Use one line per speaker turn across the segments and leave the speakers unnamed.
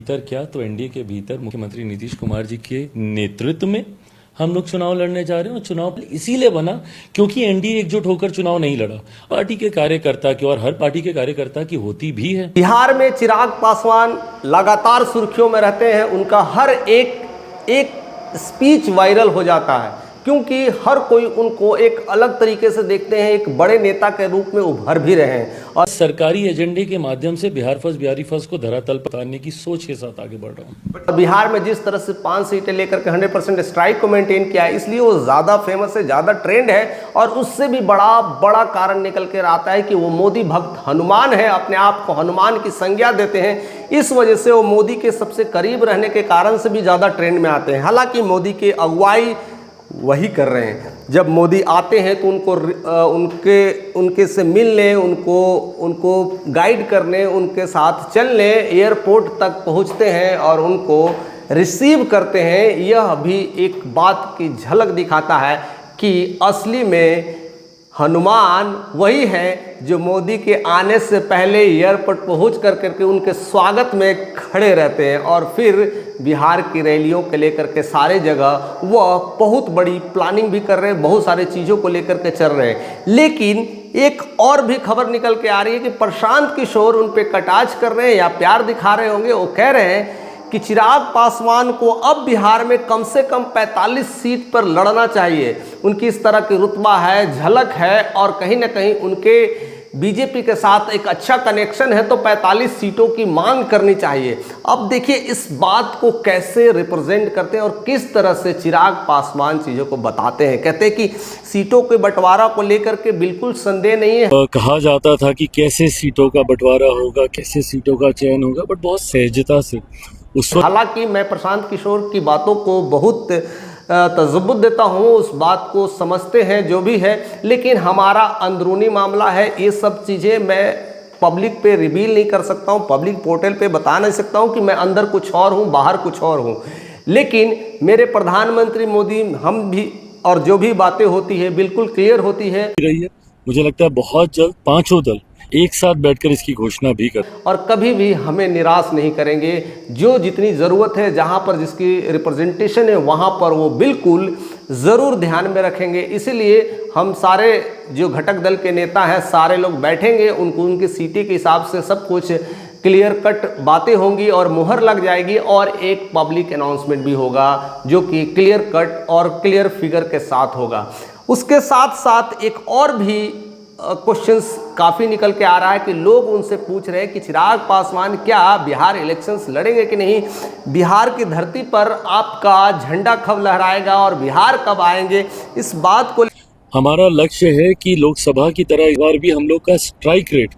भीतर क्या तो एनडीए के भीतर मुख्यमंत्री नीतीश कुमार जी के नेतृत्व में हम लोग चुनाव लड़ने जा रहे हैं। और चुनाव इसीलिए बना क्योंकि एनडीए एकजुट होकर चुनाव नहीं लड़ा। पार्टी के कार्यकर्ता की और हर पार्टी के कार्यकर्ता की होती भी है।
बिहार में चिराग पासवान लगातार सुर्खियों में रहते हैं। उनका हर एक स्पीच वायरल हो जाता है क्योंकि हर कोई उनको एक अलग तरीके से देखते हैं, एक बड़े नेता के रूप में उभर भी रहे हैं। और
सरकारी एजेंडे के माध्यम से बिहार फर्स्ट बिहारी फर्स्ट को धरातल पर उतारने की सोच के साथ आगे बढ़ रहा हूँ।
बिहार में जिस तरह से 5 सीटें लेकर के 100% स्ट्राइक को मेंटेन किया है, इसलिए वो ज़्यादा फेमस है, ज़्यादा ट्रेंड है। और उससे भी बड़ा कारण निकल कर आता है कि वो मोदी भक्त हनुमान है, अपने आप को हनुमान की संज्ञा देते हैं। इस वजह से वो मोदी के सबसे करीब रहने के कारण से भी ज़्यादा ट्रेंड में आते हैं। हालांकि मोदी की अगुवाई वही कर रहे हैं। जब मोदी आते हैं तो उनके से मिलने, उनको गाइड करने, उनके साथ चलने, एयरपोर्ट तक पहुंचते हैं और उनको रिसीव करते हैं। यह भी एक बात की झलक दिखाता है कि असली में हनुमान वही है जो मोदी के आने से पहले एयरपोर्ट पहुंच करके उनके स्वागत में खड़े रहते हैं और फिर बिहार की रैलियों के लेकर के सारे जगह वह बहुत बड़ी प्लानिंग भी कर रहे हैं, बहुत सारे चीज़ों को लेकर के चल रहे हैं। लेकिन एक और भी खबर निकल के आ रही है कि प्रशांत किशोर उन पे कटाक्ष कर रहे हैं या प्यार दिखा रहे होंगे। वो कह रहे हैं कि चिराग पासवान को अब बिहार में कम से कम 45 सीट पर लड़ना चाहिए। उनकी इस तरह की रुतबा है, झलक है और कहीं ना कहीं उनके बीजेपी के साथ एक अच्छा कनेक्शन है, तो 45 सीटों की मांग करनी चाहिए। अब देखिए इस बात को कैसे रिप्रेजेंट करते हैं और किस तरह से चिराग पासवान चीज़ों को बताते हैं। कहते हैं कि सीटों के बंटवारा को लेकर के बिल्कुल संदेह नहीं है।
कहा जाता था कि कैसे सीटों का बंटवारा होगा, कैसे सीटों का चयन होगा, बट बहुत सहजता से उस वक्त।
हालांकि मैं प्रशांत किशोर की बातों को बहुत तजुर्बा देता हूँ, उस बात को समझते हैं जो भी है, लेकिन हमारा अंदरूनी मामला है। ये सब चीज़ें मैं पब्लिक पे रिवील नहीं कर सकता हूँ, पब्लिक पोर्टल पे बता नहीं सकता हूँ कि मैं अंदर कुछ और हूँ, बाहर कुछ और हूँ। लेकिन मेरे प्रधानमंत्री मोदी, हम भी और जो भी बातें होती है बिल्कुल क्लियर होती है।
मुझे लगता है बहुत जल्द पांचों दल एक साथ बैठकर इसकी घोषणा भी कर
और कभी भी हमें निराश नहीं करेंगे। जो जितनी ज़रूरत है, जहाँ पर जिसकी रिप्रेजेंटेशन है, वहाँ पर वो बिल्कुल ज़रूर ध्यान में रखेंगे। इसीलिए हम सारे जो घटक दल के नेता हैं सारे लोग बैठेंगे, उनकी सीटें के हिसाब से सब कुछ क्लियर कट बातें होंगी और मुहर लग जाएगी और एक पब्लिक अनाउंसमेंट भी होगा जो कि क्लियर कट और क्लियर फिगर के साथ होगा। उसके साथ साथ एक और भी क्वेश्चंस काफ़ी निकल के आ रहा है कि लोग उनसे पूछ रहे हैं कि चिराग पासवान क्या बिहार इलेक्शंस लड़ेंगे कि नहीं, बिहार की धरती पर आपका झंडा कब लहराएगा और बिहार कब आएंगे। इस बात को
हमारा लक्ष्य है कि लोकसभा की तरह इस बार भी हम लोग का स्ट्राइक रेट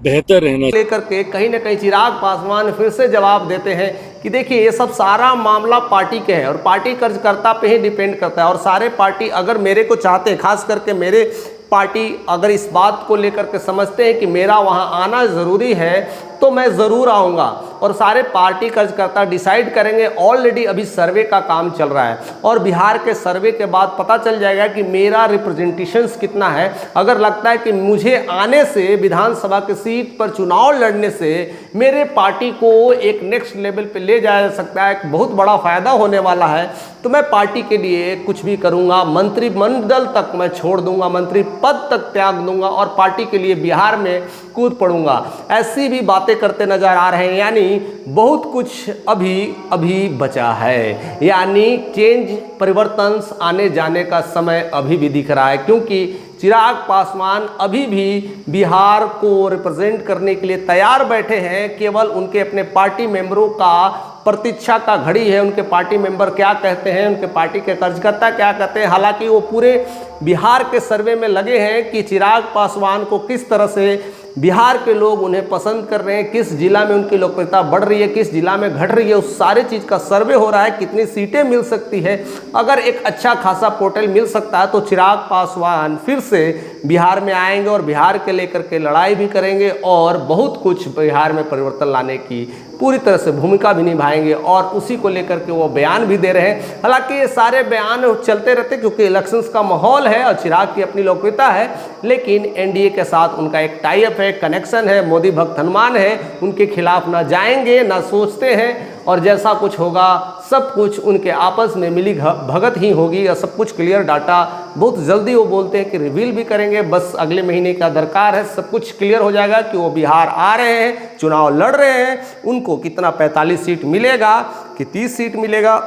बेहतर रहना
लेकर के कहीं ना कहीं चिराग पासवान फिर से जवाब देते हैं कि देखिए ये सब सारा मामला पार्टी के है और पार्टी कार्यकर्ता पे ही डिपेंड करता है। और सारे पार्टी अगर मेरे को चाहते हैं, खास करके मेरे पार्टी अगर इस बात को लेकर के समझते हैं कि मेरा वहां आना ज़रूरी है तो मैं ज़रूर आऊँगा और सारे पार्टी कार्यकर्ता डिसाइड करेंगे। ऑलरेडी अभी सर्वे का काम चल रहा है और बिहार के सर्वे के बाद पता चल जाएगा कि मेरा रिप्रेजेंटेशंस कितना है। अगर लगता है कि मुझे आने से विधानसभा की सीट पर चुनाव लड़ने से मेरे पार्टी को एक नेक्स्ट लेवल पे ले जाया जा सकता है, एक बहुत बड़ा फ़ायदा होने वाला है, तो मैं पार्टी के लिए कुछ भी करूँगा। मंत्रिमंडल तक मैं छोड़ दूंगा, मंत्री पद तक त्याग दूंगा और पार्टी के लिए बिहार में कूद पड़ूंगा। ऐसी भी बातें करते नजर आ रहे हैं। यानी बहुत कुछ अभी बचा है, यानी चेंज, परिवर्तन आने जाने का समय अभी भी दिख रहा है क्योंकि चिराग पासवान अभी भी बिहार को रिप्रेजेंट करने के लिए तैयार बैठे हैं। केवल उनके अपने पार्टी मेंबरों का प्रतीक्षा का घड़ी है, उनके पार्टी मेंबर क्या कहते हैं, उनके पार्टी के कार्यकर्ता क्या कहते हैं। हालांकि वो पूरे बिहार के सर्वे में लगे हैं कि चिराग पासवान को किस तरह से बिहार के लोग उन्हें पसंद कर रहे हैं, किस जिला में उनकी लोकप्रियता बढ़ रही है, किस जिला में घट रही है, उस सारे चीज़ का सर्वे हो रहा है। कितनी सीटें मिल सकती है, अगर एक अच्छा खासा पोर्टल मिल सकता है तो चिराग पासवान फिर से बिहार में आएंगे और बिहार के लेकर के लड़ाई भी करेंगे और बहुत कुछ बिहार में परिवर्तन लाने की पूरी तरह से भूमिका भी निभाएंगे और उसी को लेकर के वो बयान भी दे रहे हैं। हालांकि ये सारे बयान चलते रहते क्योंकि इलेक्शंस का माहौल है और चिराग की अपनी लोकप्रियता है, लेकिन एनडीए के साथ उनका एक टाई अप है, कनेक्शन है, मोदी भक्त हनुमान है, उनके खिलाफ ना जाएंगे ना सोचते हैं और जैसा कुछ होगा सब कुछ उनके आपस में मिली भगत ही होगी और सब कुछ क्लियर डाटा बहुत जल्दी वो बोलते हैं कि रिवील भी करेंगे। बस अगले महीने का दरकार है, सब कुछ क्लियर हो जाएगा कि वो बिहार आ रहे हैं, चुनाव लड़ रहे हैं, उनको कितना 45 सीट मिलेगा कि 30 सीट मिलेगा,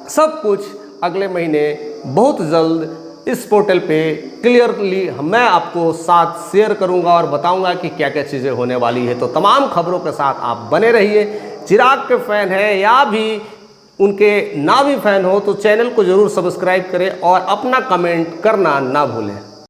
सब कुछ अगले महीने बहुत जल्द इस पोर्टल पे क्लियरली मैं आपको साथ शेयर करूंगा और बताऊंगा कि क्या क्या चीज़ें होने वाली है। तो तमाम खबरों के साथ आप बने रहिए। चिराग के फैन हैं या भी उनके ना भी फैन हो तो चैनल को ज़रूर सब्सक्राइब करें और अपना कमेंट करना ना भूलें।